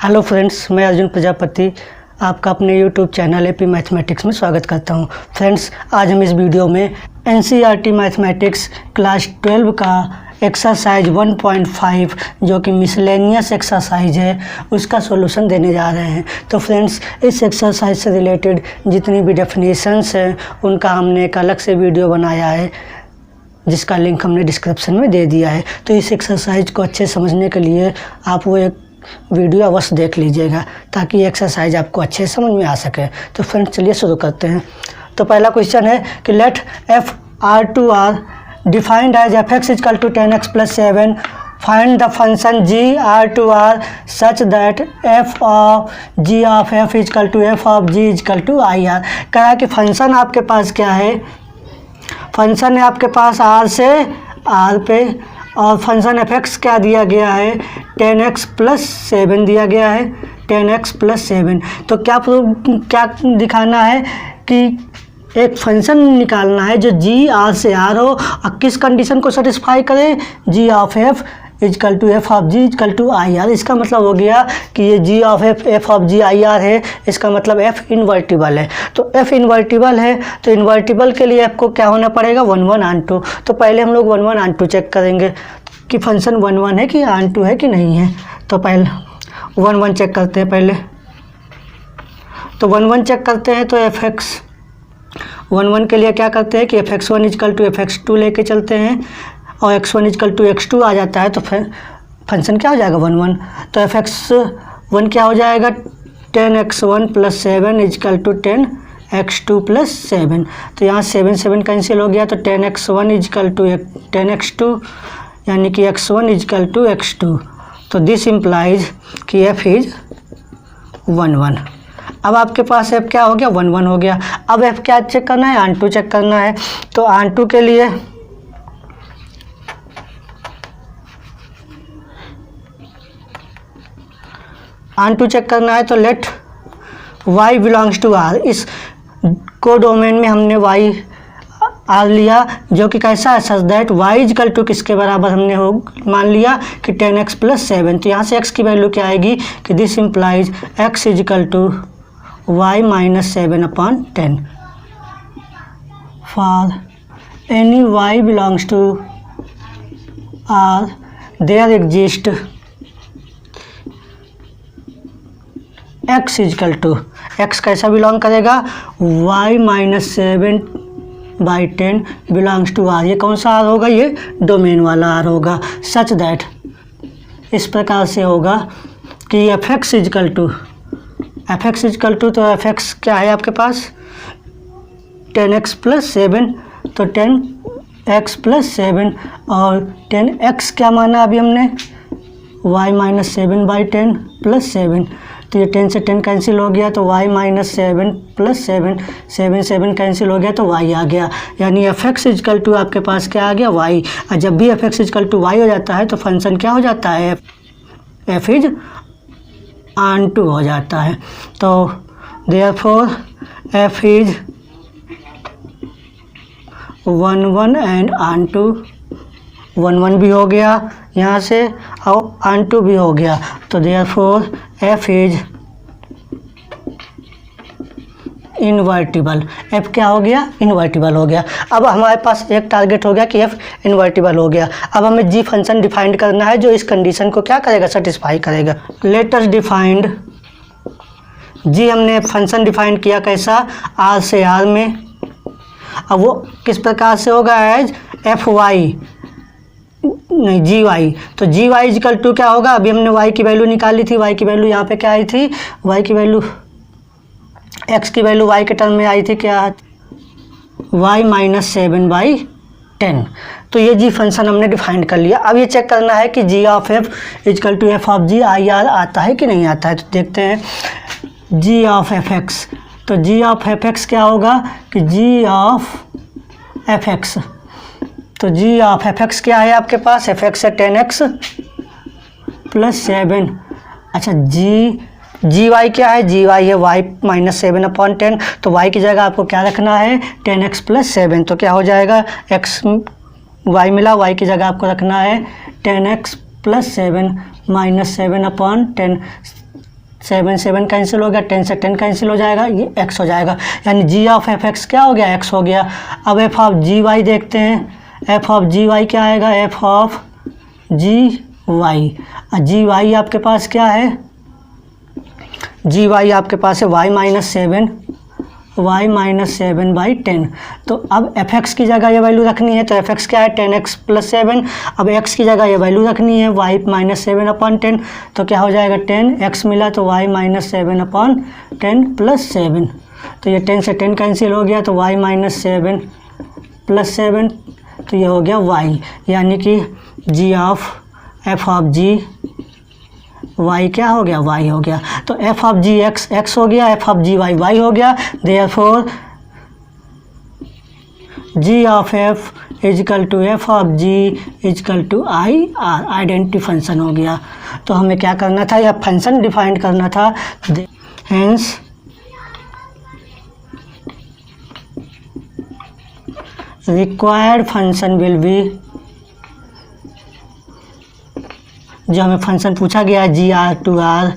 Hello friends, मैं अर्जुन प्रजापति आपका अपने यूट्यूब चैनल एपी मैथमेटिक्स में स्वागत करता हूं। फ्रेंड्स, आज हम इस वीडियो में एनसीईआरटी मैथमेटिक्स क्लास 12 का एक्सरसाइज 1.5 जो कि मिसलेनियस एक्सरसाइज है उसका सॉल्यूशन देने जा रहे हैं। तो फ्रेंड्स, इस एक्सरसाइज से रिलेटेड जितनी भी डेफिनेशंस हैं उनका हमने एक अलग से वीडियो बनाया है जिसका लिंक हमने डिस्क्रिप्शन में दे दिया है। तो इस एक्सरसाइज को अच्छे समझने के लिए आप वो एक वीडियो अवश्य देख लीजिएगा ताकि एक्सरसाइज आपको अच्छे समझ में आ सके। तो फ्रेंड्स, चलिए शुरू करते हैं। तो पहला क्वेश्चन है कि let F R to R defined as F x equal to 10x + 7 find the function G R to R such that F of G of F is equal to F of ji is equal to I R. कहा कि function आपके पास क्या है, function है आपके पास are से are पे, और फंक्शन एफ एक्स क्या दिया गया है 10x + 7 दिया गया है 10x + 7। तो क्या दिखाना है कि एक फंक्शन निकालना है जो जी आर से आर हो और किस कंडीशन को सेटिस्फाई करे, g of F is equal to F of ji is equal to I R. इसका मतलब हो गया कि ये g of F of g I R है, इसका मतलब एफ इन्वर्टिबल है। तो एफ इन्वर्टिबल है तो इन्वर्टिबल के लिए आपको क्या होना पड़ेगा 1 1 आन 2। तो पहले हम लोग 1 1 आन 2 चेक करेंगे कि फंक्शन 1 1 है कि आन 2 है कि नहीं है। तो पहले 1 1 चेक करते हैं पहले। तो 1 1 चेक करते हैं तो एफ एक्स 1 1 के लिए क्या करते हैं कि F x 1 equal to F x 2 लेके चलते हैं और x1 इजकल टू x2 आ जाता है तो फिर फंक्शन क्या हो जाएगा 1 1। तो एफ एक्स 1 क्या हो जाएगा 10x1 + 7 इजकल टू 10x2 + 7। तो यहाँ 7 7 कैंसिल हो गया तो 10x1 इजकल टू 10x2 यानी कि x1 इजकल टू x2। तो दिस इम्प्लाइज कि f इज 1 1। अब आपके पास f क्या हो गया 1 1 हो गया। अब f क्या चेक करना है, आन 2 चेक करना है। तो आन 2 के लिए आन 2 चेक करना है तो let y belongs to r। इस को डोमेन में हमने y r लिया जो कि कैसा है such that y equal to किसके बराबर हमने हो मान लिया कि 10x + 7। तो यहाँ से x की वैल्यू क्या आएगी कि this implies x equal to y - 7/10 for any y belongs to r there exist x equal to x कैसा बिलोंग करेगा y - 7/10 बिलोंग्स टू r। ये कौन सा r होगा, ये डोमेन वाला r होगा। सच दैट इस प्रकार से होगा कि एफ एक्स इजकल टू तो एफ एक्स क्या है आपके पास 10x + 7 तो 10x + 7 और 10x क्या माना अभी हमने y - 7/10 + 7। तो ये 10 से 10 कैंसिल हो गया तो y - 7 + 7 7 7 कैंसिल हो गया तो y आ गया। यानी एफ एक्स इजकल टू आपके पास क्या आ गया y। और जब भी F x equal to y हो जाता है तो फंक्शन क्या हो जाता है एफ इज आन 2 हो जाता है। तो देयरफॉर एफ इज 1 1 एंड आन 2 1 1 भी हो गया यहाँ से और आन 2 भी हो गया। तो therefore f is invertible. f क्या हो गया इन्वर्टिबल हो गया। अब हमारे पास एक टारगेट हो गया कि f इन्वर्टिबल हो गया। अब हमें g फंक्शन डिफाइंड करना है जो इस कंडीशन को क्या करेगा सेटिस्फाई करेगा। लेट अस डिफाइंड g हमने फंक्शन डिफाइंड किया कैसा r से r में। अब वो किस प्रकार से होगा एज एफ वाई नहीं जी वाई। तो जी वाई इजकल टू क्या होगा, अभी हमने y की वैल्यू निकाली थी, y की वैल्यू यहाँ पे क्या आई थी y की वैल्यू x की वैल्यू y के टर्म में आई थी क्या y - 7/10। तो ये जी फंक्शन हमने डिफाइन कर लिया। अब ये चेक करना है कि g of F is equal to F of g I R आता है कि नहीं आता है। तो देखते हैं जी ऑफ एफ एक्स। तो जी ऑफ एफ एक्स क्या होगा कि जी ऑफ एफ एक्स। तो जी ऑफ एफ एक्स क्या है आपके पास एफ एक्स है 10x + 7। अच्छा जी वाई क्या है, जी वाई है y - 7/10। तो y की जगह आपको क्या रखना है 10x + 7। तो क्या हो जाएगा x y मिला, y की जगह आपको रखना है 10x + 7 - 7/10 7 7 कैंसिल हो गया, 10 से 10 कैंसिल हो जाएगा, ये x हो जाएगा। यानी जी ऑफ एफ एक्स क्या हो गया, x हो गया। अब एफ ऑफ जी वाई देखते हैं। एफ ऑफ जी वाई क्या आएगा, F of G Y. G Y आपके पास क्या है, जी वाई आपके पास है y माइनस 7 बाई 10। तो अब एफ एक्स की जगह ये वैल्यू रखनी है, तो एफ एक्स क्या है 10x प्लस 7। अब x की जगह ये वैल्यू रखनी है y माइनस 7 अपॉन 10, तो क्या हो जाएगा 10x मिला तो y माइनस 7 अपॉन 10 प्लस 7। तो ये 10 से 10 कैंसिल हो गया, तो y माइनस 7 प्लस 7, तो ये हो गया y। यानी कि g of F of G y क्या हो गया, y हो गया। तो एफ ऑफ जी x हो गया, एफ ऑफ जी y हो गया। Therefore g of f equal to F of ji is equal to I R, identity function हो गया। तो हमें क्या करना था, यह फंक्शन डिफाइन करना था। Hence required function will be, जो हमें फंक्शन पूछा गया है g R to R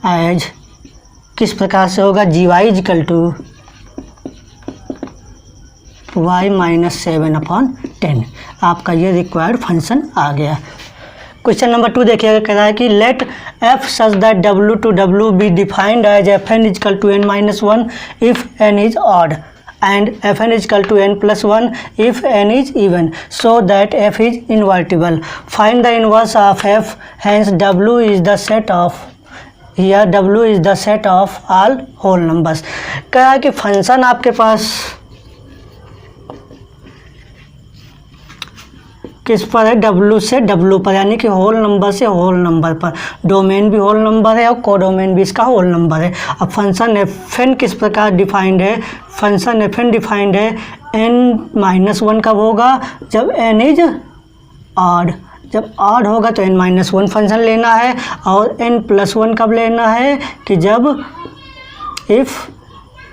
as किस प्रकार से होगा, g y is equal to y minus 7 upon 10। आपका ये रिक्वायर्ड फंक्शन आ गया। क्वेश्चन नंबर 2 देखिएगा, कह रहा है कि let f such that w to w be defined as fn equal to n minus 1 if n is odd and fn is equal to n plus 1 if n is even, so that f is invertible. Find the inverse of f, hence w is the set of, here w is the set of all whole numbers। क्या है कि function आपके पास किस पर है, w से w पर, यानी कि होल नंबर से होल नंबर पर। डोमेन भी होल नंबर है और कोडोमेन भी इसका होल नंबर है। अब फंक्शन fn किस प्रकार डिफाइंड है, फंक्शन fn डिफाइंड है n माइनस 1 कब होगा, जब n इज ऑड। जब ऑड होगा तो n माइनस 1 फंक्शन लेना है, और n प्लस 1 कब लेना है, कि जब इफ़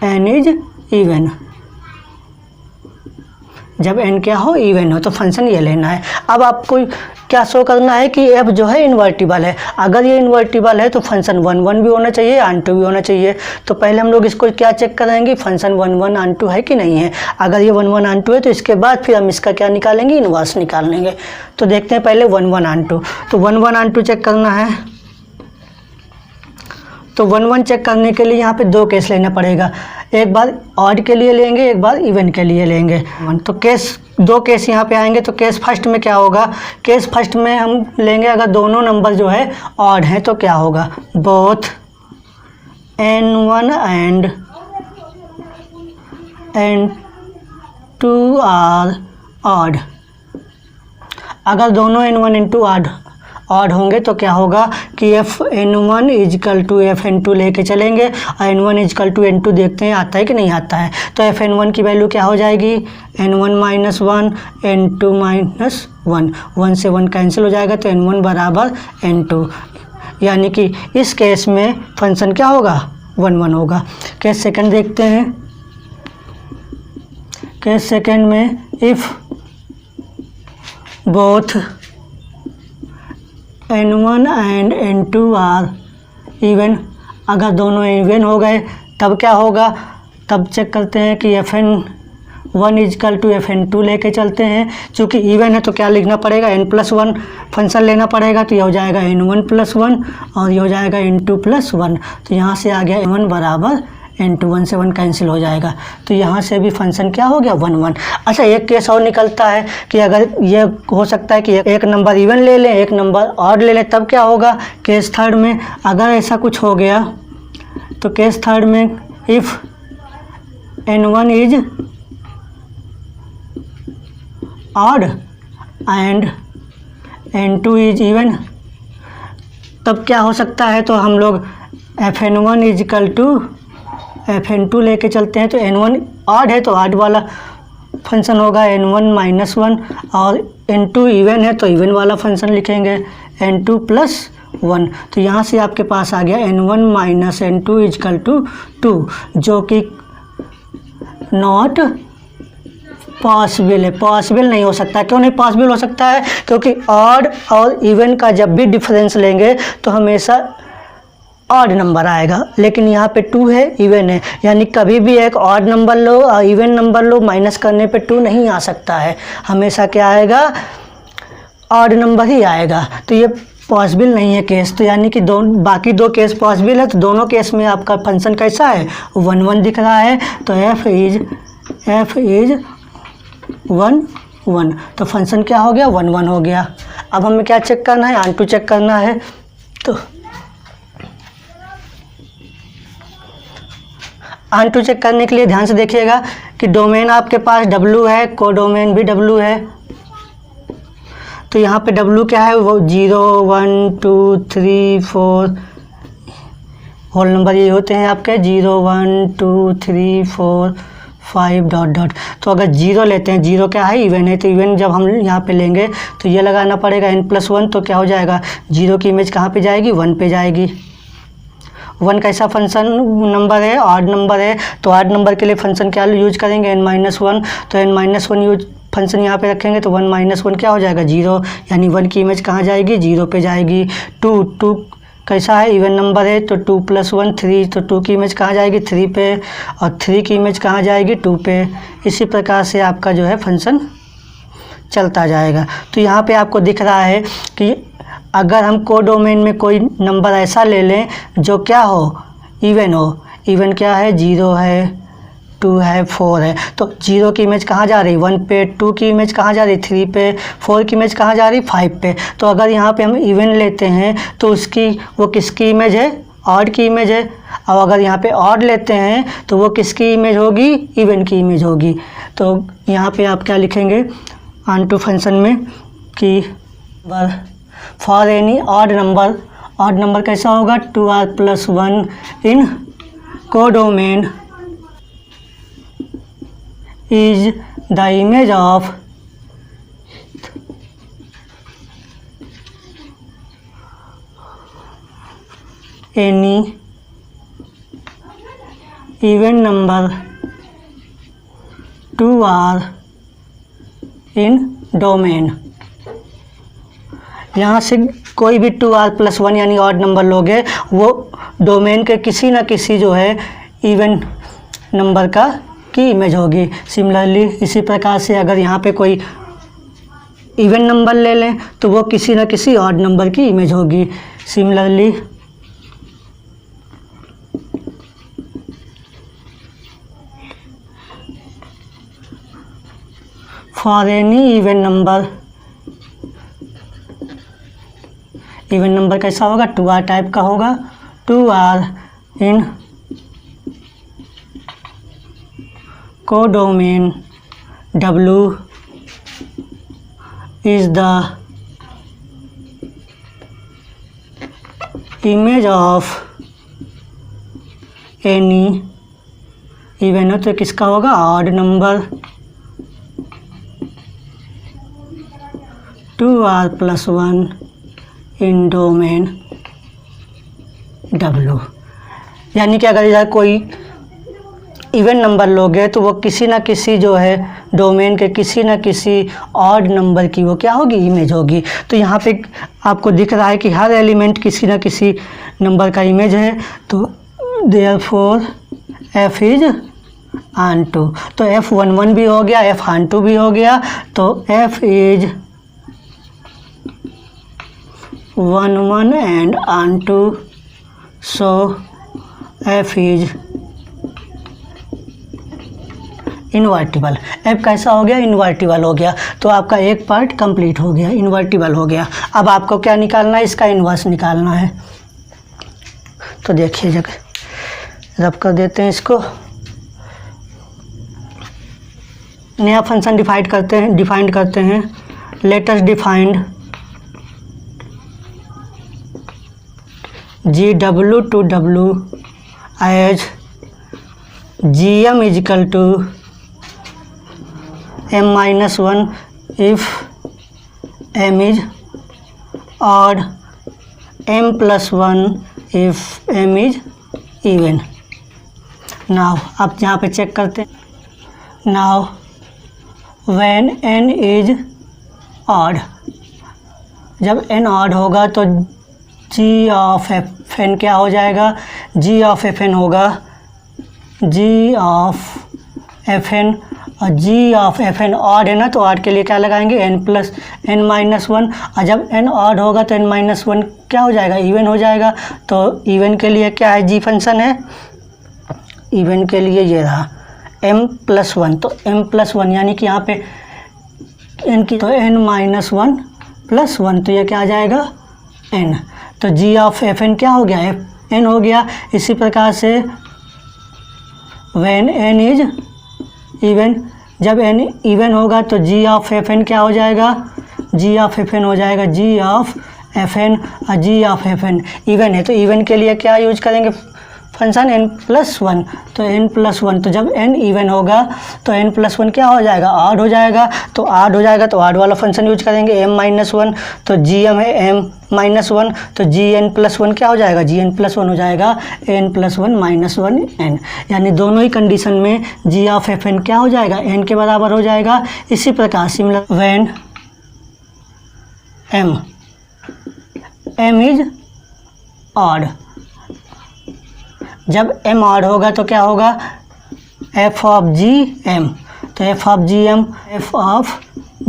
n इज इवन, जब n क्या हो, इवन हो, तो फंक्शन ये लेना है। अब आपको क्या शो करना है कि f जो है इन्वर्टिबल है। अगर ये इन्वर्टिबल है तो फंक्शन 1 1 भी होना चाहिए, ऑन 2 भी होना चाहिए। तो पहले हम लोग इसको क्या चेक करेंगे, फंक्शन 1 1 ऑन 2 है कि नहीं है। अगर ये 1 1 ऑन 2 है तो इसके बाद फिर हम इसका क्या निकालेंगे, इन्वर्स निकाल लेंगे। तो देखते हैं पहले 1 1 ऑन 2। तो 1 1 ऑन 2 चेक करना है, तो 1 1 चेक करने के लिए यहाँ पे 2 केस लेना पड़ेगा। एक बार ऑड के लिए लेंगे, एक बार इवन के लिए लेंगे। तो दो केस यहाँ पे आएंगे। तो केस फर्स्ट में क्या होगा, केस फर्स्ट में हम लेंगे अगर दोनों नंबर जो है ऑड हैं तो क्या होगा, both n1 and n2 are odd. अगर दोनों n1 n2 ऑड होंगे तो क्या होगा कि fn1 इजकल टू fn2 लेके चलेंगे, और n1 इजकल टू n2 देखते हैं आता है कि नहीं आता है। तो fn1 की वैल्यू क्या हो जाएगी, n1 माइनस 1 n2 माइनस 1, 1 से 1 कैंसिल हो जाएगा, तो n1 बराबर n2। यानी कि इस केस में फंक्शन क्या होगा, 1 1 होगा। केस सेकंड देखते हैं। केस सेकंड में if both n1 and n2 are even, अगर दोनों इवन हो गए तब क्या होगा, तब चेक करते हैं कि fn1 इजकल टू fn2 लेके चलते हैं। चूँकि इवन है तो क्या लिखना पड़ेगा, n प्लस 1 फंक्शन लेना पड़ेगा। तो ये हो जाएगा n1 प्लस 1 और ये हो जाएगा n2 प्लस 1। तो यहाँ से आ गया n1 बराबर n2, 1 से 1 कैंसिल हो जाएगा। तो यहाँ से भी फंक्शन क्या हो गया, 1 1। अच्छा, एक केस और निकलता है कि अगर ये हो सकता है कि एक नंबर इवन ले लें, एक नंबर ऑड ले लें, तब क्या होगा। केस थर्ड में अगर ऐसा कुछ हो गया तो केस थर्ड में if n1 is odd and n2 is even, तब क्या हो सकता है। तो हम लोग fn1 इजकल टू fn2 लेके चलते हैं। तो n1 ऑड है तो ऑड वाला फंक्शन होगा n1 माइनस 1, और n2 इवन है तो इवन वाला फंक्शन लिखेंगे n2 प्लस 1। तो यहाँ से आपके पास आ गया n1 minus n2 is equal to 2, जो कि नॉट पॉसिबल है, पॉसिबल नहीं हो सकता। क्यों नहीं पॉसिबल हो सकता है? क्योंकि ऑड और इवन का जब भी डिफरेंस लेंगे तो हमेशा ऑड नंबर आएगा, लेकिन यहाँ पे 2 है, इवन है, यानी कभी भी एक ऑड नंबर लो और इवन नंबर लो, माइनस करने पे 2 नहीं आ सकता है, हमेशा क्या आएगा? ऑड नंबर ही आएगा। तो ये पॉसिबल नहीं है केस। तो यानी कि बाकी 2 केस पॉसिबल है, तो दोनों केस में आपका फंक्शन कैसा है? 1 1 दिख रहा है, तो f इज 1 1, तो फंक्शन क्या हो गया? 1 1 हो गया। अब हमें क्या चेक करना है? ऑन टू चेक करना है। तो ऑन टू चेक करने के लिए ध्यान से देखिएगा कि डोमेन आपके पास W है, कोडोमेन भी W है। तो यहाँ पे W क्या है? वो 0 1 2 3 4 होल नंबर ये होते हैं आपके 0 1 2 3 4 5 डॉट डॉट। तो अगर 0 लेते हैं, 0 क्या है? इवन है, तो इवन जब हम यहाँ पे लेंगे तो ये लगाना पड़ेगा n+1, तो क्या हो जाएगा? 0 की इमेज कहाँ पे जाएगी? 1 पे जाएगी। 1 कैसा फंक्शन नंबर है? ऑड नंबर है, तो ऑड नंबर के लिए फंक्शन क्या यूज करेंगे? n-1, तो n-1 यूज फंक्शन यहाँ पे रखेंगे तो 1 - 1 क्या हो जाएगा? 0, यानी 1 की इमेज कहाँ जाएगी? 0 पे जाएगी। 2 कैसा है? इवन नंबर है, तो 2 + 1 3, तो 2 की इमेज कहाँ जाएगी? 3 पे, और 3 की इमेज कहाँ जाएगी? 2 पे। इसी प्रकार से आपका जो है फंक्शन चलता जाएगा। तो यहाँ पे आपको दिख रहा है कि अगर हम कोडोमेन में कोई नंबर ऐसा ले लें जो क्या हो? इवन हो। इवन क्या है? 0 है, 2 है, 4 है, तो 0 की इमेज कहाँ जा रही? 1 पे, 2 की इमेज कहाँ जा रही? 3 पे, 4 की इमेज कहाँ जा रही? 5 पे। तो अगर यहाँ पे हम इवन लेते हैं तो उसकी वो किसकी इमेज है? ऑड की इमेज है। और अगर यहाँ पे ऑड लेते हैं तो वो किसकी इमेज होगी? इवन की इमेज होगी। तो यहाँ पे आप क्या लिखेंगे ऑन टू फंक्शन में कि फॉर एनी ऑड नंबर कैसा होगा? 2r+1 in codomain is the image of any even number 2r in domain। यहाँ से कोई भी 2r+1 यानी ऑड नंबर लोगे, वो डोमेन के किसी न किसी जो है इवन नंबर की इमेज होगी। सिमिलरली इसी प्रकार से अगर यहाँ पे कोई इवन नंबर ले लें तो वो किसी न किसी ऑड नंबर की इमेज होगी। Similarly for any even number कैसा होगा? 2r टाइप का होगा। 2r in codomain W is the image of any even हो तो किसका होगा? ऑड नंबर 2r+1 इन डोमेन W। यानी कि अगर इधर कोई इवन नंबर लोगे तो वो किसी ना किसी जो है डोमेन के किसी ना किसी ऑड नंबर की वो क्या होगी? इमेज होगी। तो यहाँ पे आपको दिख रहा है कि हर एलिमेंट किसी ना किसी नंबर का इमेज है, तो therefore f is onto. तो f 1 1 भी हो गया, f ऑन टू भी हो गया, तो f is 1 1 and onto, so f is invertible. f कैसा हो गया? इन्वर्टिबल हो गया। तो आपका एक पार्ट कंप्लीट हो गया, इन्वर्टिबल हो गया। अब आपको क्या निकालना है? इसका इन्वर्स निकालना है। तो देखिए जगह रब कर देते हैं इसको। नया फंक्शन डिफाइंड करते हैं। Let us defined GW to W as GM is equal to m-1 if m is odd, m+1 if m is even। Now आप यहाँ पे चेक करते हैं। Now when n is odd, जब n ऑड होगा तो g ऑफ एफ एन क्या हो जाएगा, g ऑफ एफ एन होगा g ऑफ एफ एन, और g of F N odd है ना, तो ऑड के लिए क्या लगाएंगे n plus n minus one, और जब n ऑड होगा तो n माइनस वन क्या हो जाएगा, इवन हो जाएगा। तो इवन के लिए क्या है, g फंक्शन है, इवन के लिए ये रहा m प्लस वन, तो m प्लस वन यानी कि यहाँ पे n की तो n minus one plus one, तो ये क्या आ जाएगा n, तो g ऑफ एफ एन क्या हो गया, एफ एन हो गया। इसी प्रकार से व्हेन n इज इवन, जब n इवन होगा तो g ऑफ एफ एन क्या हो जाएगा, g ऑफ एफ एन हो जाएगा g ऑफ एफ एन, और g of F N even है, तो इवन के लिए क्या यूज करेंगे, फंक्शन n प्लस वन, तो n प्लस वन, तो जब n इवन होगा तो n प्लस वन क्या हो जाएगा, ऑड हो जाएगा, तो ऑड हो जाएगा तो ऑड वाला फंक्शन यूज करेंगे, m माइनस वन, तो जी एम है m माइनस वन, तो जी एन प्लस वन क्या हो जाएगा, जी एन प्लस वन हो जाएगा n plus one minus one n, यानी दोनों ही कंडीशन में g ऑफ एफ एन क्या हो जाएगा, n के बराबर हो जाएगा। इसी प्रकार similar when m is odd, जब m ऑड होगा तो क्या होगा, f ऑफ जी एम, तो f of G M, f of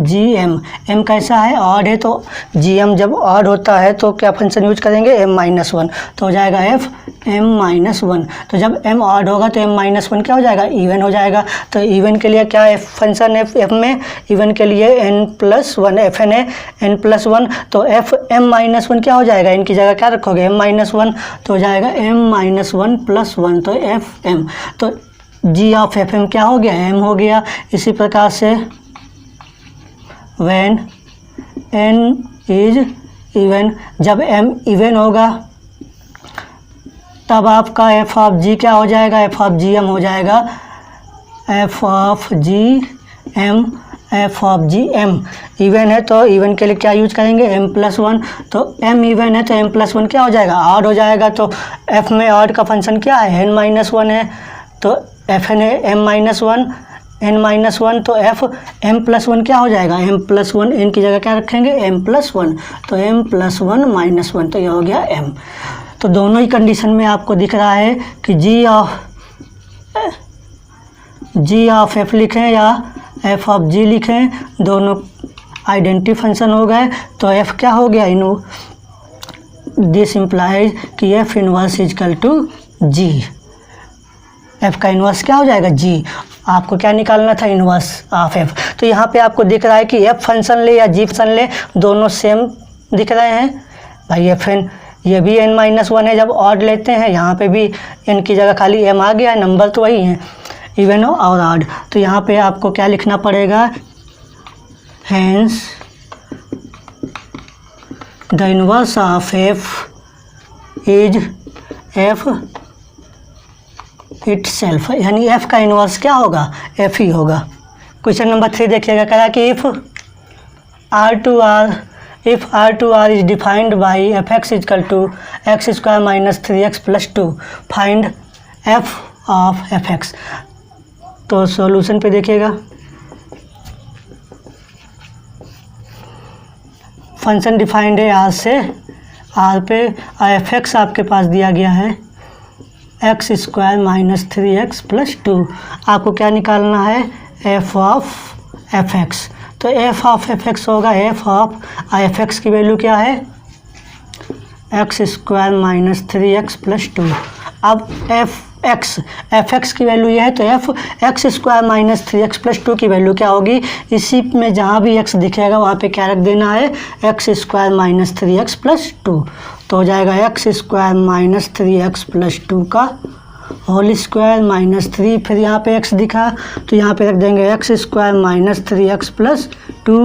G M, m कैसा है, ऑड है, तो जी एम जब ऑड होता है तो क्या फंक्शन यूज करेंगे, m माइनस वन, तो हो जाएगा f m माइनस वन, तो जब m ऑड होगा तो m माइनस वन क्या हो जाएगा, इवन हो जाएगा। तो इवन के लिए क्या है फंक्शन है f में, इवन के लिए n plus one, F N है n प्लस वन, तो f m माइनस वन क्या हो जाएगा, इनकी जगह क्या रखोगे, m माइनस वन, तो हो जाएगा m minus one plus one, तो एफ एम, तो g ऑफ एफ एम क्या हो गया, m हो गया। इसी प्रकार से व्हेन n इज इवन, जब m इवन होगा तब आपका f ऑफ g क्या हो जाएगा, f ऑफ जी एम हो जाएगा, f of G M, f of G M even है तो इवन के लिए क्या यूज करेंगे, m प्लस वन, तो m इवन है तो m प्लस वन क्या हो जाएगा, ऑड हो जाएगा, तो f में ऑड का फंक्शन क्या है, n माइनस वन है, तो f n है m minus one, n minus one, तो f m प्लस वन क्या हो जाएगा, m प्लस वन, n की जगह क्या रखेंगे, m प्लस वन, तो m plus one minus one, तो ये हो गया m। तो दोनों ही कंडीशन में आपको दिख रहा है कि g ऑफ f लिखें या f ऑफ g लिखें, दोनों आइडेंटिटी फंक्शन हो गए, तो f क्या हो गया, दिस इम्प्लाइज कि f inverse equal to g, f का इन्वर्स क्या हो जाएगा, g, आपको क्या निकालना था, इन्वर्स ऑफ f। तो यहाँ पे आपको दिख रहा है कि f फंक्शन ले या g फंक्शन ले, दोनों सेम दिख रहे हैं भाई, f n ये भी n माइनस वन है, जब ऑड लेते हैं यहाँ पे भी n की जगह खाली m आ गया है, नंबर तो वही है, इवन और ऑड। तो यहाँ पे आपको क्या लिखना पड़ेगा, hence the inverse of f is f itself, यानी f का इन्वर्स क्या होगा, f ही होगा। क्वेश्चन नंबर 3 देखिएगा, कह रहा है कि if r to r is defined by fx is equal to x square minus 3x plus 2, find f of fx। तो सॉल्यूशन पे देखिएगा, फंक्शन डिफाइंड है r से, r पे fx आपके पास दिया गया है x square minus 3x plus 2, आपको क्या निकालना है, f ऑफ एफ एक्स। तो f ऑफ एफ एक्स होगा f ऑफ एफ एक्स की वैल्यू क्या है, x square minus 3x plus 2। अब एफ एक्स की वैल्यू ये है तो f x square minus 3x plus 2 की वैल्यू क्या होगी, इसी में जहाँ भी x दिखेगा वहाँ पे क्या रख देना है, x square minus 3x plus 2, तो हो जाएगा x square minus 3x plus 2 का होल स्क्वायर माइनस 3, फिर यहाँ पे x दिखा तो यहाँ पे रख देंगे x square minus 3x plus 2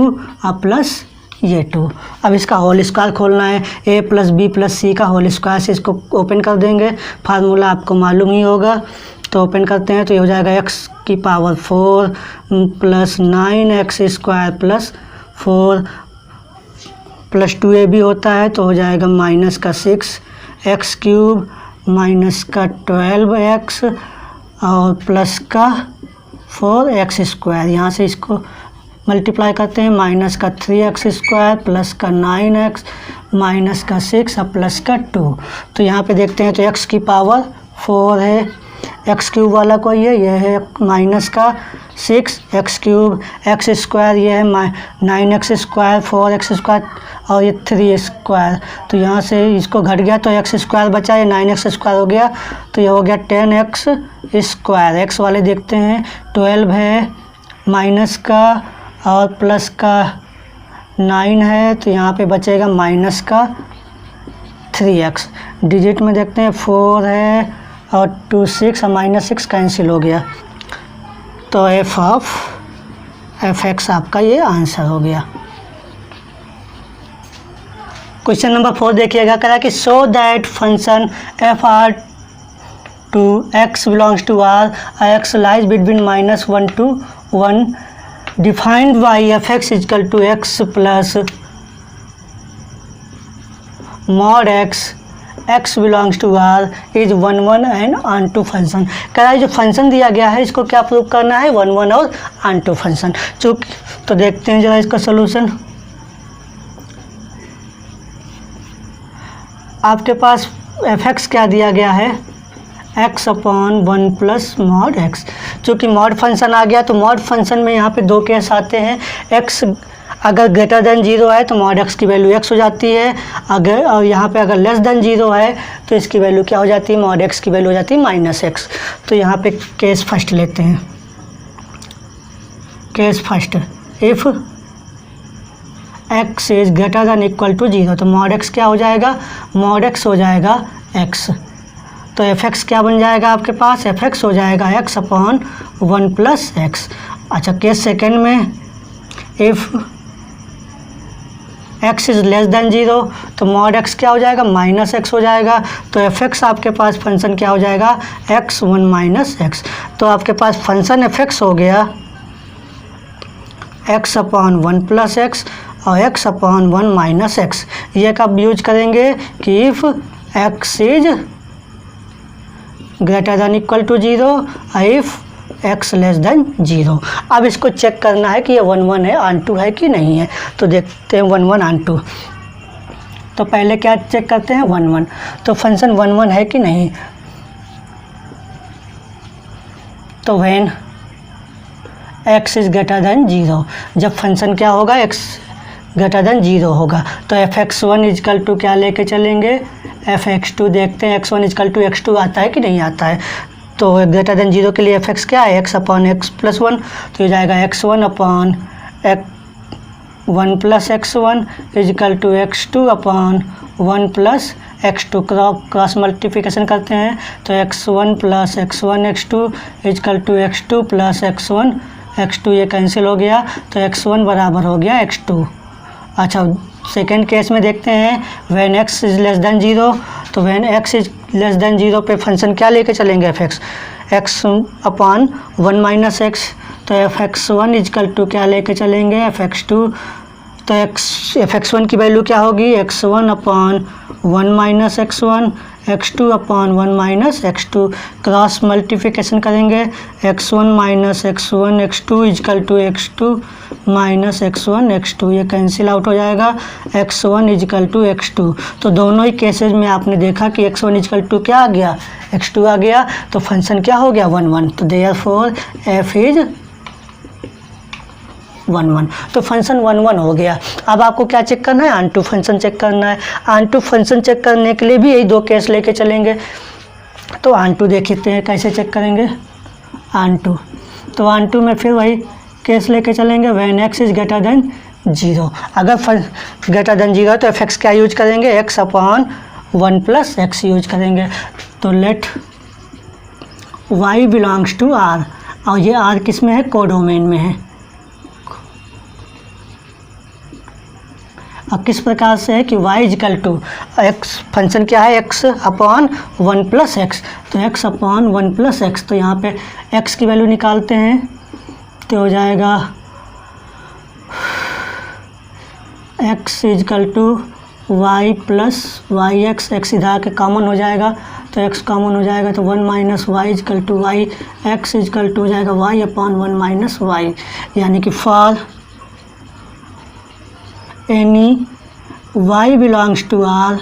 और प्लस ये 2। अब इसका होल स्क्वायर खोलना है, a प्लस बी प्लस सी का होल स्क्वायर से इसको ओपन कर देंगे, फार्मूला आपको मालूम ही होगा, तो ओपन करते हैं तो ये हो जाएगा x की power 4 plus 9x square plus 4 plus 2a भी होता है तो हो जाएगा माइनस का 6x क्यूब माइनस का 12x और प्लस का 4x स्क्वायर। यहाँ से इसको मल्टीप्लाई करते हैं, माइनस का 3x² प्लस का 9x माइनस का 6 और प्लस का 2। तो यहाँ पे देखते हैं तो x की पावर 4 है, एक्स क्यूब वाला कोई है, यह है माइनस का 6 एक्स क्यूब, एक्स स्क्वायर ये है 9x², 4x² और ये 3 तो यहाँ से इसको घट गया तो x² बचा, ये 9x² हो गया तो ये हो गया 10x²। एक्स वाले देखते हैं 12 है माइनस का और प्लस का 9 है तो यहाँ पे बचेगा माइनस का 3x। डिजिट में देखते हैं 4 है और 2 6 और -6 कैंसिल हो गया तो f(x) आपका ये आंसर हो गया। क्वेश्चन नंबर 4 देखिएगा, कह रहा है कि so that function f(r) to x belongs to r, x lies between -1 to 1 defined by f(x) equal to x plus mod x belongs to r is 1 1 and onto function. कह रहा है जो function दिया गया है इसको क्या प्रूव करना है, 1 1 और onto फंक्शन। चूँकि तो देखते हैं जरा इसका सोल्यूशन। आपके पास f(x) क्या दिया गया है, x/1 प्लस मॉड x। चूँकि मॉड फंक्शन आ गया तो मॉड फंक्शन में यहाँ पे दो केस आते हैं, x अगर ग्रेटर देन 0 है तो मॉड x की वैल्यू x हो जाती है, अगर और यहाँ पे अगर लेस देन 0 है तो इसकी वैल्यू क्या हो जाती है, मॉड x की वैल्यू हो जाती है -x। तो यहाँ पे केस फर्स्ट लेते हैं, case first, if x is greater than equal to 0 तो मॉड x क्या हो जाएगा, मॉड x हो जाएगा x। तो f(x) क्या बन जाएगा आपके पास, f(x) हो जाएगा x/1 प्लस x। अच्छा केस सेकेंड में if x is less than 0 तो मॉड x क्या हो जाएगा, -x हो जाएगा। तो f(x) आपके पास फंक्शन क्या हो जाएगा, x1 - x। तो आपके पास फंक्शन f(x) हो गया x/1 प्लस x और x/1 - x। ये कब यूज करेंगे कि if x is greater than equal to 0 और इफ़ x लेस देन 0। अब इसको चेक करना है कि ये 1 1 है, onto है कि नहीं है। तो देखते हैं 1 1 onto। तो पहले क्या चेक करते हैं, 1 1। तो फंक्शन 1 1 है कि नहीं। तो when x is greater than 0, जब फंक्शन क्या होगा, x ग्रेटर देन 0 होगा तो f(x1) इजकल टू क्या लेके चलेंगे, f(x2) देखते हैं x1 इजकल टू x2 आता है कि नहीं आता है। तो ग्रेटर देन 0 के लिए f(x) क्या है, x/x प्लस 1। तो ये जाएगा x1/1 plus x1 equal to x2/1 plus x2। Cross multiplication करते हैं तो x1 plus x1 x2 is equal to x2 plus x1 x2, ये कैंसिल हो गया तो x1 बराबर हो गया x2। अच्छा सेकेंड केस में देखते हैं, when x is less than 0 तो when x is less than 0 पे फंक्शन क्या लेके चलेंगे, f(x) x/1 - x। तो f(x1) इजकल टू क्या लेके चलेंगे, f(x2)। तो f(x1) की वैल्यू क्या होगी, x1/1 - x1 x2/1 - x2। Cross multiplication करेंगे x1 - x1 x2 is equal to x2 - x1 x2, ये कैंसिल आउट हो जाएगा, x1 इजकल टू x2। तो दोनों ही केसेस में आपने देखा कि x1 इजकल टू क्या आ गया, x2 आ गया। तो फंक्शन क्या हो गया, 1 1। तो देयरफॉर f इज 1 1। तो फंक्शन 1 1 हो गया। अब आपको क्या चेक करना है, onto फंक्शन चेक करना है। onto फंक्शन चेक करने के लिए भी यही दो केस लेके चलेंगे। तो onto देखते हैं कैसे चेक करेंगे, onto। तो onto में फिर वही केस लेके चलेंगे, when x is greater than 0। अगर ग्रेटर देन 0 तो f(x) क्या यूज करेंगे, x/1 प्लस x यूज करेंगे। तो let y belongs to r, और ये r किस में है, कोडोमेन में है। अब किस प्रकार से है कि y equal to x, function क्या है, x/1 प्लस x। तो x/1 प्लस x, तो यहाँ पे x की वैल्यू निकालते हैं तो हो जाएगा x equal to y plus yx। x इधर के कॉमन हो जाएगा तो x कॉमन हो जाएगा तो 1 - y equal to y, x equal to हो जाएगा y/1 - y। यानी कि for any y belongs to R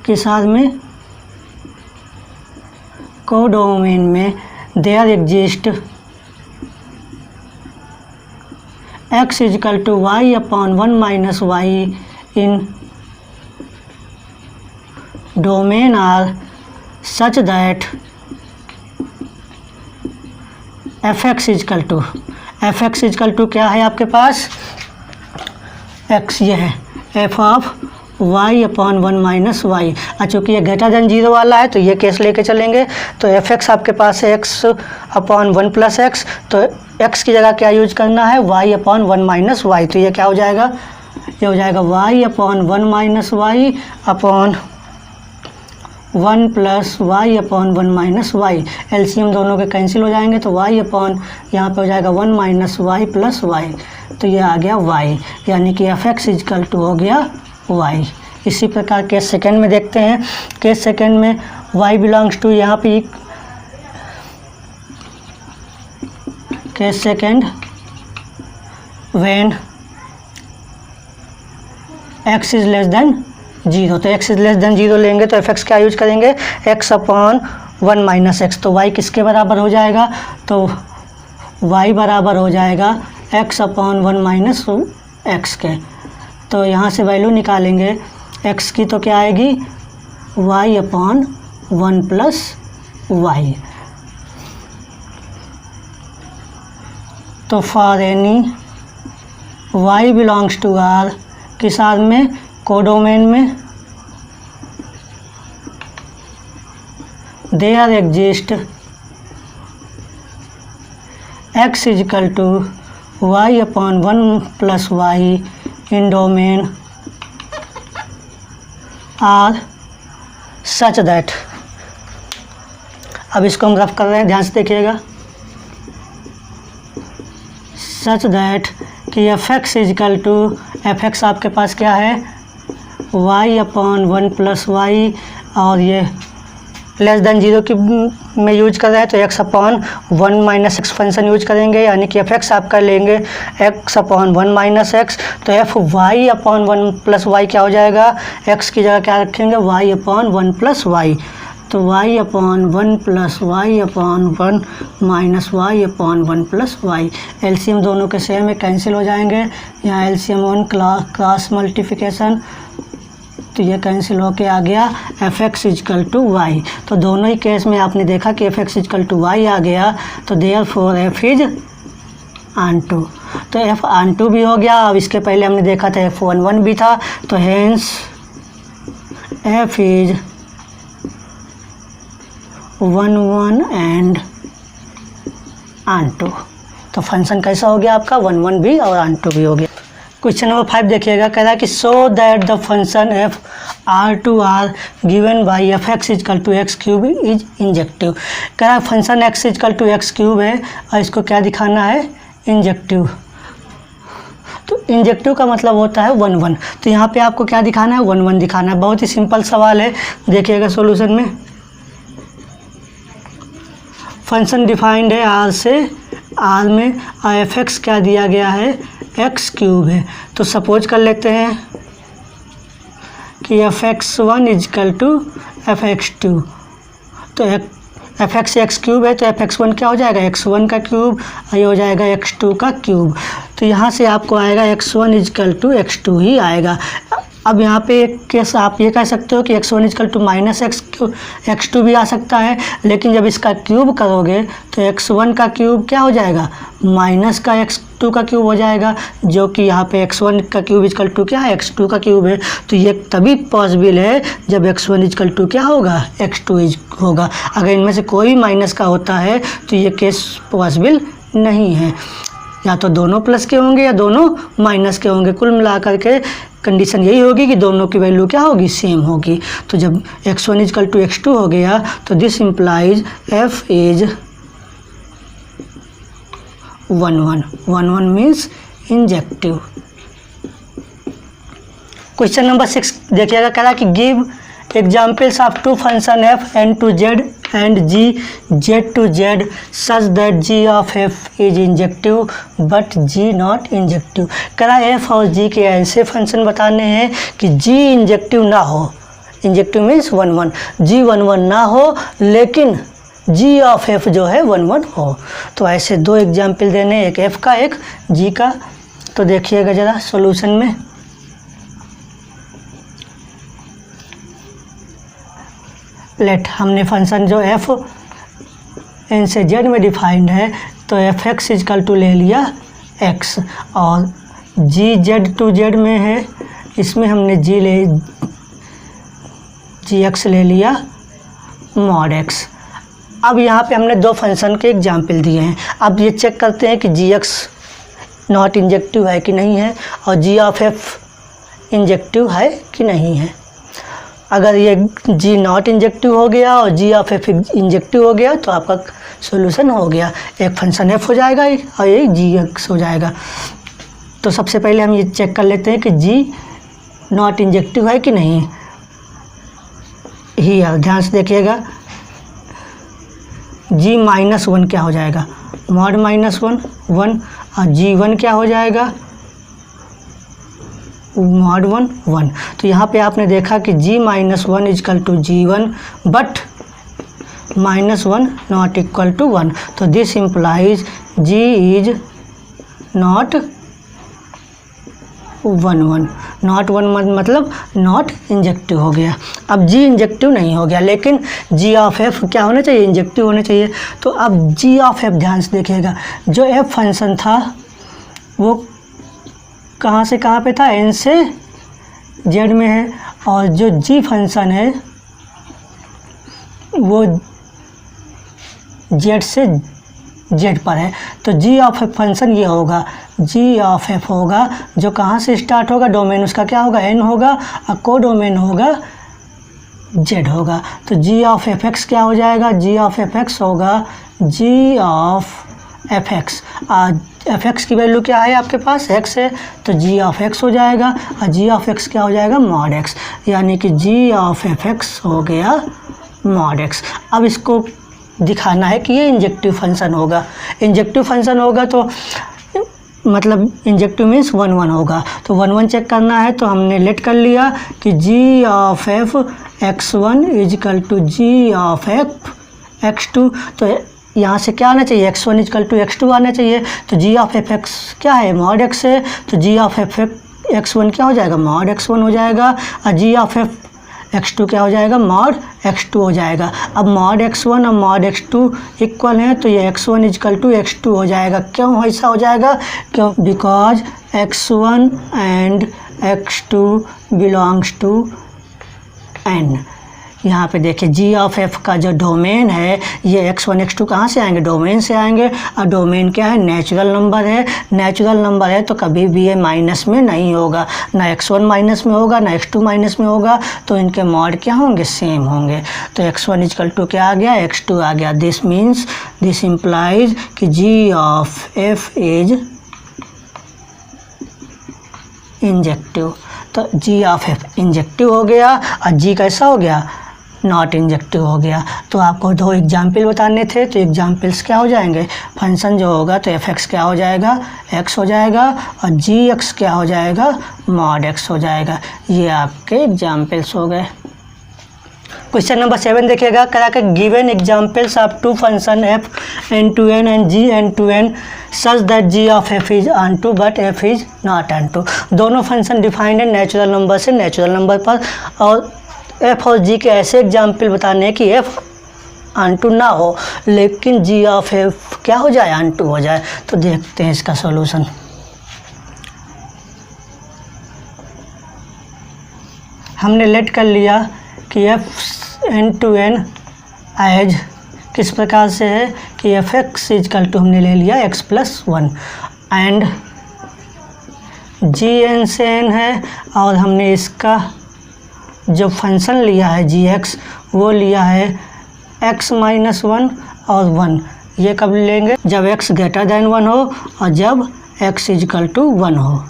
के साथ में कोडोमेन में there exist x equal to y upon 1 minus y in domain R such that fx equal to क्या है आपके पास, x ये है f of y upon 1 minus Y. चूँकि ये ग्रेटर देन 0 वाला है तो ये केस लेके चलेंगे। तो fx आपके पास है x अपॉन 1 प्लस एक्स, तो x की जगह क्या यूज करना है, y अपॉन 1 माइनस वाई। तो ये क्या हो जाएगा, ये हो जाएगा y upon 1 minus Y upon 1 plus Y upon 1 minus Y. LCM दोनों के कैंसिल हो जाएंगे तो y अपॉन यहाँ पे हो जाएगा 1 माइनस वाई प्लस वाई। तो ये आ गया y, यानी कि fx इजकल टू हो गया y। इसी प्रकार केस सेकेंड में देखते हैं। केस सेकेंड में y बिलोंग्स टू, यहाँ पे case second when x is less than 0, तो x इज लेस देन 0 लेंगे तो fx क्या यूज करेंगे, x अपॉन 1 माइनस एक्स। तो y किसके बराबर हो जाएगा, तो y बराबर हो जाएगा x अपॉन 1 माइनस एक्स के। तो यहाँ से वैल्यू निकालेंगे x की, तो क्या आएगी y अपॉन 1 प्लस वाई। तो for any y belongs to R के साथ में कोडोमेन में there exist x equal to y upon 1 plus y in domain R such that. अब इसको हम रफ कर रहे हैं, ध्यान से देखिएगा। सच दैट कि fx इजकल टू, fx आपके पास क्या है y अपॉन 1 प्लस वाई, और ये लेस देन 0 की में यूज कर रहे हैं तो x upon 1 minus x function use करेंगे, यानी कि fx आपका लेंगे x अपॉन 1 माइनस एक्स। तो fy अपॉन 1 प्लस वाई क्या हो जाएगा, x की जगह क्या रखेंगे y अपॉन 1 प्लस वाई। तो y upon 1 plus Y upon 1 minus Y upon 1 plus y. LCM दोनों के सेम में कैंसिल हो जाएंगे। यहाँ एलसीएम 1 क्रॉस मल्टीप्लिकेशन, तो ये कैंसिल होके आ गया fx इजकल टू y। तो दोनों ही केस में आपने देखा कि fx इजकल टू y आ गया, तो देयरफॉर f इज ऑनटू। तो f ऑनटू भी हो गया। अब इसके पहले हमने देखा था f11 भी था, तो hence f is 1 and onto. तो फंक्शन कैसा हो गया आपका, 1 भी और ऑनटू भी हो गया। क्वेश्चन नंबर 5 देखिएगा, कह रहा है कि so that the function f R to R given by f x equal to x cube is injective. कह रहा है function x equal to x cube है और इसको क्या दिखाना है, इंजेक्टिव। तो इंजेक्टिव का मतलब होता है 1 1। तो यहाँ पे आपको क्या दिखाना है, 1 1 दिखाना है। बहुत ही सिंपल सवाल है, देखिएगा सॉल्यूशन में। फंक्शन डिफाइंड है आर से, आर में एफ एक्स क्या दिया गया है, एक्स क्यूब है। तो सपोज कर लेते हैं कि F x 1 equal to F x 2। तो एफ एक्स एक्स क्यूब है तो एफ एक्स 1 क्या हो जाएगा, एक्स 1 का क्यूब, ये हो जाएगा एक्स 2 का क्यूब। तो यहाँ से आपको आएगा एक्स 1 इजकल टू एक्स 2 ही आएगा। अब यहाँ पे एक केस आप ये कह सकते हो कि x1 equal to minus x2 भी आ सकता है, लेकिन जब इसका क्यूब करोगे तो x1 का क्यूब क्या हो जाएगा, माइनस का x2 का क्यूब हो जाएगा, जो कि यहाँ पे x1 का क्यूब इजकल टू क्या है, x2 का क्यूब है। तो ये तभी पॉसिबल है जब x1 इजकल टू क्या होगा, x2 होगा। अगर इनमें से कोई माइनस का होता है तो ये केस पॉसिबल नहीं है, या तो दोनों प्लस के होंगे या दोनों माइनस के होंगे। कुल मिलाकर के कंडीशन यही होगी कि दोनों की वैल्यू क्या होगी, सेम होगी। तो जब x1 इजकल टू x2 हो गया तो this implies f is 1 1। 1 1 means injective. Question number 6 देखिएगा, कह रहा है कि give examples of two function f n to z and G Z to Z such that G of F is injective but G not injective। कह रहा है F और G के ऐसे फंक्शन बताने हैं कि G इंजेक्टिव ना हो, इंजेक्टिव मीन्स 1 1, G 1 1 ना हो लेकिन G ऑफ F जो है 1 1 हो। तो ऐसे दो एग्जाम्पल देने, एक F का एक G का। तो देखिएगा ज़रा सॉल्यूशन में। लेट हमने फंक्शन जो f n से z में डिफाइंड है तो एफ एक्स इजकल टू ले लिया x, और g z टू z में है, इसमें हमने जी एक्स ले लिया मॉड x। अब यहाँ पे हमने दो फंक्शन के एग्जाम्पल दिए हैं। अब ये चेक करते हैं कि जी एक्स नॉट इंजेक्टिव है कि नहीं है और जी ऑफ एफ इंजेक्टिव है कि नहीं है। अगर ये जी नॉट इंजेक्टिव हो गया और जी ऑफ एफ इंजेक्टिव हो गया तो आपका सॉल्यूशन हो गया, एक फंक्शन एफ हो जाएगा और एक जी एक्स हो जाएगा। तो सबसे पहले हम ये चेक कर लेते हैं कि जी नॉट इंजेक्टिव है कि नहीं। ही ध्यान से देखिएगा, जी माइनस 1 क्या हो जाएगा, मॉड माइनस 1 1, और जी 1 क्या हो जाएगा, मॉड 1 1। तो यहाँ पे आपने देखा कि g minus 1 equal to G1 but minus 1 not equal to 1। तो this implies g is not 1 1, not 1 मतलब नॉट इंजेक्टिव हो गया। अब g इंजेक्टिव नहीं हो गया लेकिन g ऑफ f क्या होना चाहिए, इंजेक्टिव होना चाहिए। तो अब g ऑफ f ध्यान से देखिएगा, जो f फंक्शन था वो कहाँ से कहाँ पे था, n से z में है, और जो g फंक्शन है वो z से z पर है। तो g ऑफ एफ फंक्शन ये होगा, g ऑफ एफ होगा जो कहाँ से स्टार्ट होगा, डोमेन उसका क्या होगा, n होगा, और को डोमेन होगा z होगा। तो g ऑफ एफ एक्स क्या हो जाएगा, g ऑफ एफ एक्स होगा g of F x. F x की वैल्यू क्या है आपके पास, x है, तो g ऑफ x हो जाएगा, और g ऑफ x क्या हो जाएगा, मॉड x, यानी कि g ऑफ एफ एक्स हो गया मॉड x। अब इसको दिखाना है कि ये इंजेक्टिव फंक्शन होगा। इंजेक्टिव फंक्शन होगा तो मतलब इंजेक्टिव मीन्स 1 1 होगा। तो 1 1 चेक करना है तो हमने लेट कर लिया कि g of f x1 equal to g of f x2। तो यहाँ से क्या आना चाहिए, x1 इजकल टू x2 आना चाहिए। तो g ऑफ एफ एक्स क्या है, मॉड x है, तो g ऑफ एफ x1 क्या हो जाएगा, मॉड x1 हो जाएगा, और g ऑफ एफ x2 क्या हो जाएगा, मॉड x2 हो जाएगा। अब मॉड x1 और मॉड x2 इक्वल हैं तो ये x1 इजकल टू x2 हो जाएगा। क्यों ऐसा हो जाएगा, क्यों, because x1 and x2 belongs to n। यहाँ पे देखिए g ऑफ f का जो डोमेन है ये x1 x2 कहाँ से आएंगे, डोमेन से आएंगे, और डोमेन क्या है, नेचुरल नंबर है। नेचुरल नंबर है तो कभी भी ये माइनस में नहीं होगा, ना x1 माइनस में होगा ना x2 माइनस में होगा, तो इनके मॉड क्या होंगे, सेम होंगे। तो x1 इजकल टू क्या आ गया, x2 आ गया। दिस मीन्स, दिस इम्प्लाइज कि g of f is injective. तो g ऑफ f इंजेक्टिव हो गया और g कैसा हो गया, नॉट इंजेक्टिव हो गया। तो आपको दो एग्जाम्पल बताने थे, तो एग्जाम्पल्स क्या हो जाएंगे, फंक्शन जो होगा तो एफ एक्स क्या हो जाएगा, x हो जाएगा, और जी एक्स क्या हो जाएगा, मॉड x हो जाएगा। ये आपके एग्जाम्पल्स हो गए। क्वेश्चन नंबर 7 देखिएगा, करा के given examples of two function f n to n and g n to n such that g of f is onto but f is not onto. दोनों function defined है natural number से natural number पर, और F और जी के ऐसे example बताने हैं कि एफ ऑन टू ना हो लेकिन जी ऑफ एफ क्या हो जाए, ऑन टू हो जाए। तो देखते हैं इसका सॉल्यूशन। हमने लेट कर लिया कि f n to n as किस प्रकार से है कि एफ एक्स इजकल टू हमने ले लिया x plus 1 and g n से एन है, और हमने इसका जो फंक्शन लिया है जी एक्स वो लिया है x माइनस 1 और 1। ये कब लेंगे, जब x ग्रेटर दैन 1 हो और जब x इजकल टू 1 हो।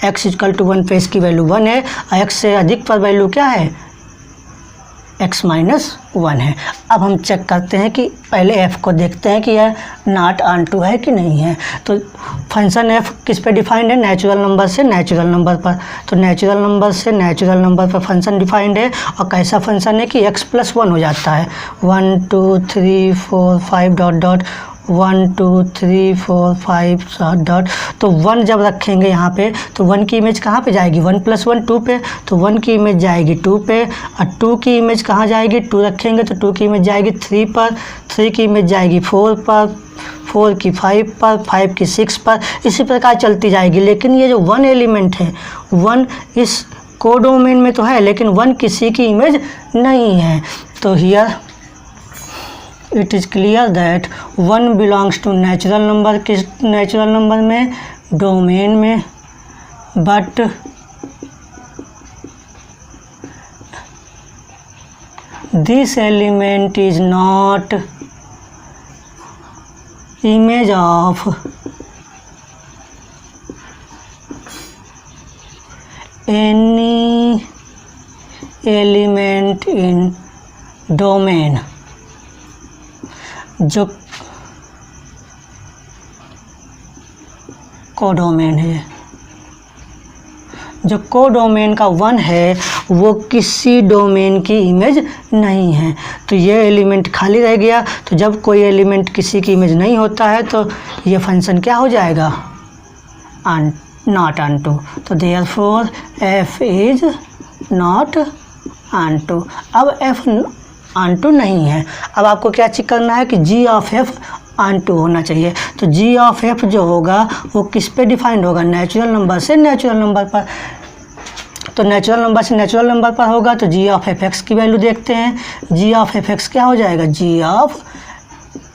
x इजकल टू 1 पे इसकी वैल्यू 1 है, और x से अधिक पर वैल्यू क्या है, x माइनस 1 है। अब हम चेक करते हैं कि पहले f को देखते हैं कि यह नॉट ऑन टू है कि नहीं है। तो फंक्शन f किस पे डिफाइंड है, नेचुरल नंबर से नेचुरल नंबर पर। तो नेचुरल नंबर से नेचुरल नंबर पर फंक्शन डिफाइंड है और कैसा फंक्शन है कि x प्लस 1 हो जाता है। 1 2 3 4 5 डॉट डॉट 1 2 3 4 5 डॉट। तो 1 जब रखेंगे यहाँ पे तो 1 की इमेज कहाँ पे जाएगी, 1 + 1 2 पे, तो 1 की इमेज जाएगी 2 पे, और 2 की इमेज कहाँ जाएगी, 2 रखेंगे तो 2 की इमेज जाएगी 3 पर, 3 की इमेज जाएगी 4 पर, 4 की 5 पर, 5 की 6 पर, इसी प्रकार चलती जाएगी। लेकिन ये जो 1 एलिमेंट है, 1 इस कोडोमेन में तो है लेकिन 1 किसी की इमेज नहीं है। तो here it is clear that 1 belongs to natural number, किस नेचुरल नंबर में, डोमेन में, but this element is not image of any element in domain. जो कोडोमेन है, जो कोडोमेन का 1 है वो किसी डोमेन की इमेज नहीं है। तो ये एलिमेंट खाली रह गया। तो जब कोई एलिमेंट किसी की इमेज नहीं होता है तो ये फंक्शन क्या हो जाएगा, नॉट ऑन टू। तो therefore f is not onto. अब f ऑन टू नहीं है। अब आपको क्या चेक करना है कि g of f onto होना चाहिए। तो g ऑफ f जो होगा वो किस पे डिफाइंड होगा, नेचुरल नंबर से नेचुरल नंबर पर। तो नेचुरल नंबर से नेचुरल नंबर पर होगा तो g ऑफ f(x) की वैल्यू देखते हैं। g ऑफ f(x) क्या हो जाएगा, g ऑफ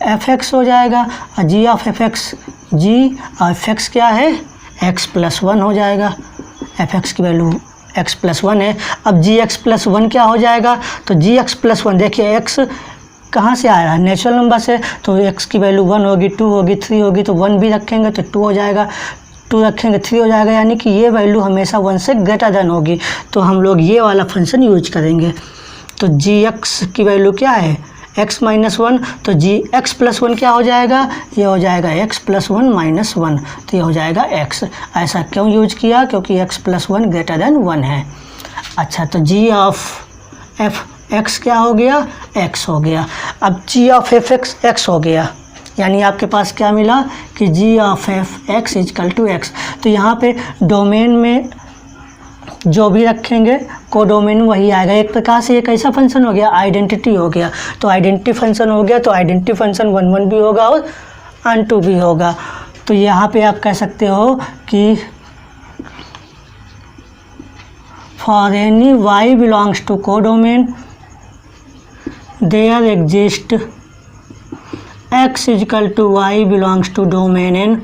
f(x) हो जाएगा। और g ऑफ f(x), g और f(x) क्या है, x + 1 हो जाएगा। f(x) की वैल्यू x + 1 है। अब gx + 1 क्या हो जाएगा, तो gx + 1, देखिए x कहाँ से आ रहा है, नेचुरल नंबर से, तो x की वैल्यू 1 होगी, 2 होगी, 3 होगी, तो 1 भी रखेंगे तो 2 हो जाएगा, 2 रखेंगे 3 हो जाएगा, यानी कि ये वैल्यू हमेशा 1 से ग्रेटर देन होगी। तो हम लोग ये वाला फंक्शन यूज करेंगे। तो gx की वैल्यू क्या है, x - 1, तो gx + 1 क्या हो जाएगा, ये हो जाएगा x + 1 - 1, तो ये हो जाएगा x। ऐसा क्यों यूज किया, क्योंकि x + 1 ग्रेटर देन 1 है। अच्छा, तो g ऑफ f(x) क्या हो गया, x हो गया। अब g ऑफ f(x) x हो गया, यानी आपके पास क्या मिला कि g ऑफ f(x) = x। तो यहाँ पे डोमेन में जो भी रखेंगे कोडोमेन वही आएगा। एक प्रकार से ये कैसा फंक्शन हो गया, आइडेंटिटी हो गया। तो आइडेंटिटी फंक्शन हो गया, तो आइडेंटिटी फंक्शन 1 1 भी होगा और ऑन टू भी होगा। तो यहाँ पे आप कह सकते हो कि for any y belongs to codomain there exist x = y belongs to domain n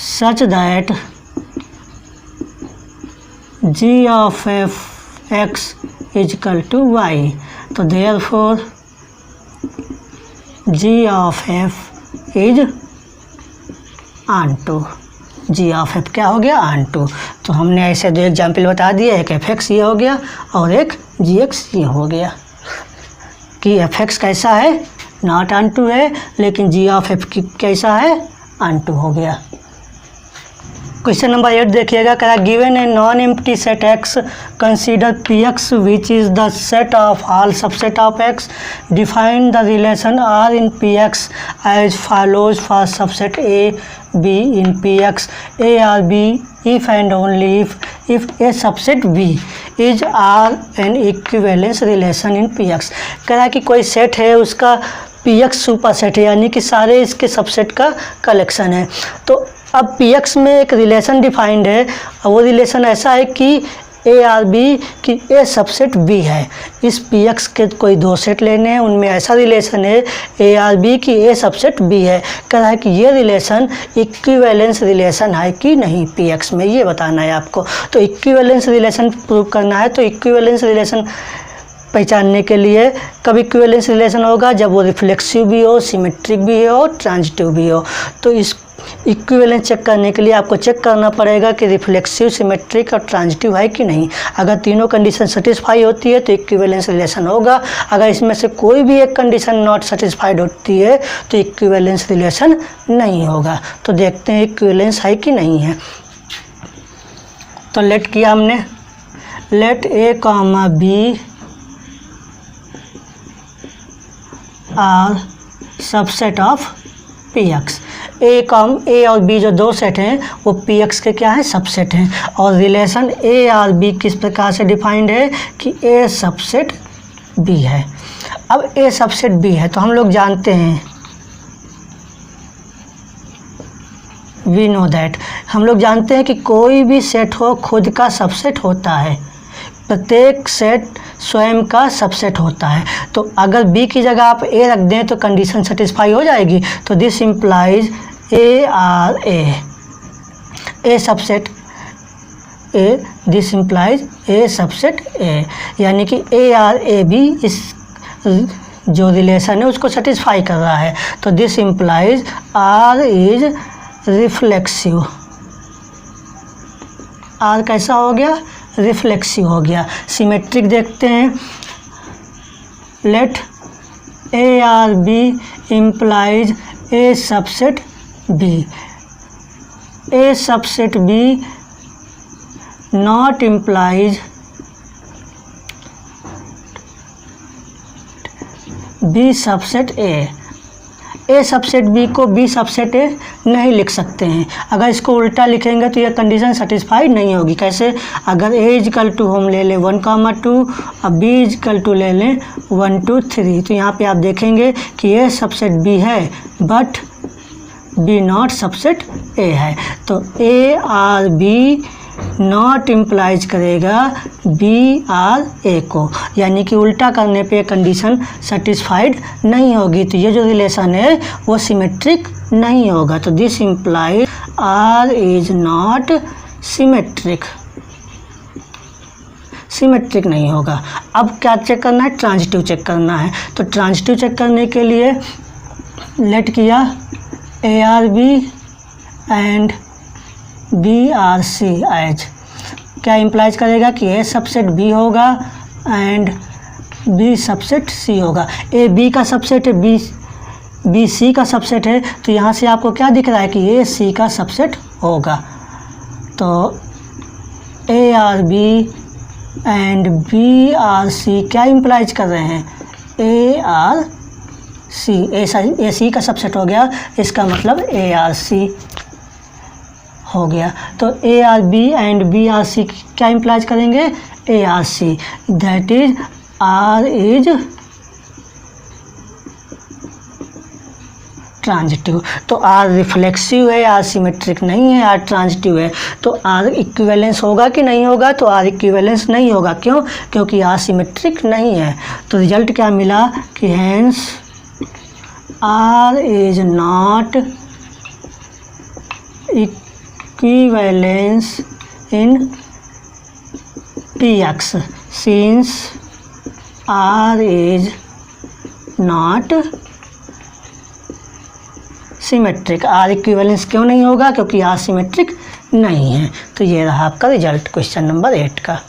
such that g of f(x) = y। तो therefore g of f is onto, g of f क्या हो गया, onto। तो हमने ऐसे 2 एग्जाम्पल बता दिए, एक f(x) ये हो गया और एक gx ये हो गया कि f(x) कैसा है, नॉट onto है, लेकिन g of f कैसा है, onto हो गया। क्वेश्चन नंबर 8 देखिएगा, कह रहा है given a non empty set x, consider px which is the set of all subset of x, define the relation r in px as follows for subset a b in px a or b if and only if a subset b is r an equivalence relation in px। कह रहा है कि कोई set है, उसका px super set है, यानी कि सारे इसके सबसेट का कलेक्शन है। तो अब px में एक रिलेशन डिफाइंड है, और वो रिलेशन ऐसा है कि a और b कि a सबसेट b है। इस px के कोई 2 सेट लेने हैं, उनमें ऐसा रिलेशन है a और b कि a सबसेट b है। कह रहा है कि ये रिलेशन इक्विवेलेंस रिलेशन है कि नहीं px में, ये बताना है आपको। तो इक्विवेलेंस रिलेशन प्रूव करना है। तो इक्विवेलेंस रिलेशन पहचानने के लिए कब इक्विवेलेंस रिलेशन होगा, जब वो रिफ्लेक्सिव भी हो, सिमेट्रिक भी हो, ट्रांजिटिव भी हो। तो इस इक्विवेलेंस चेक करने के लिए आपको चेक करना पड़ेगा कि रिफ्लेक्सिव, सिमेट्रिक और ट्रांजिटिव है कि नहीं। अगर तीनों कंडीशन सेटिस्फाई होती है तो इक्विवेलेंस रिलेशन होगा। अगर इसमें से कोई भी एक कंडीशन नॉट सेटिस्फाइड होती है तो इक्विवेलेंस रिलेशन नहीं होगा। तो देखते हैं इक्विवेलेंस है कि नहीं है। तो लेट किया हमने, let A comma B are subset of P X. A और बी जो दो सेट हैं वो पी एक्स के क्या है, सबसेट हैं। और रिलेशन ए और बी किस प्रकार से डिफाइंड है कि ए सबसेट बी है। अब ए सबसेट बी है तो हम लोग जानते हैं, वी नो दैट, हम लोग जानते हैं कि कोई भी सेट हो खुद का सबसेट होता है, प्रत्येक सेट स्वयं का सबसेट होता है। तो अगर बी की जगह आप ए रख दें तो कंडीशन सेटिस्फाई हो जाएगी। तो this implies A R A subset A, this implies a subset A, यानी कि ए आर ए भी इस जो रिलेशन है उसको सेटिस्फाई कर रहा है। तो this implies R is reflexive. R कैसा हो गया, रिफ्लेक्सिव हो गया। सिमेट्रिक देखते हैं, let a R b implies a subset b. A subset b not implies b subset a. A subset b को बी सबसेट ए नहीं लिख सकते हैं। अगर इसको उल्टा लिखेंगे तो यह कंडीशन सेटिस्फाइड नहीं होगी। कैसे, अगर ए इजकल टू हम ले लें 1,2, अब बी इजकल टू ले लें 1, 2, 3, तो यहाँ पे आप देखेंगे कि ए सबसेट बी है but b not subset a है। तो a R b not implies करेगा बी आर ए को, यानी कि उल्टा करने पे कंडीशन सेटिस्फाइड नहीं होगी। तो ये जो रिलेशन है वो सिमेट्रिक नहीं होगा। तो this implies R is not symmetric, symmetric नहीं होगा। अब क्या चेक करना है, ट्रांजिटिव चेक करना है। तो ट्रांजिटिव चेक करने के लिए लेट किया a R b and b R c as, क्या इम्प्लाइज करेगा कि ए सबसेट बी होगा एंड बी सबसेट सी होगा। ए बी का सबसेट है, बी सी का सबसेट है, तो यहाँ से आपको क्या दिख रहा है कि ए सी का सबसेट होगा। तो a R b and b R c क्या इम्प्लाइज कर रहे हैं, ए आर सी, ए सी का सबसेट हो गया, इसका मतलब ए आर सी हो गया। तो a R b and b R c क्या इम्प्लाइज करेंगे, a R c, that is R is transitive. तो आर रिफ्लेक्सिव है, आर सिमेट्रिक नहीं है, आर ट्रांजिटिव है। तो आर इक्विवेलेंस होगा कि नहीं होगा, तो आर इक्विवेलेंस नहीं होगा। क्यों, क्योंकि आर सिमेट्रिक नहीं है। तो रिजल्ट क्या मिला कि hence R is not equivalence in Px since R is not symmetric। R equivalence क्यों नहीं होगा, क्योंकि R सिमेट्रिक नहीं है। तो ये रहा आपका रिजल्ट क्वेश्चन नंबर 8 का।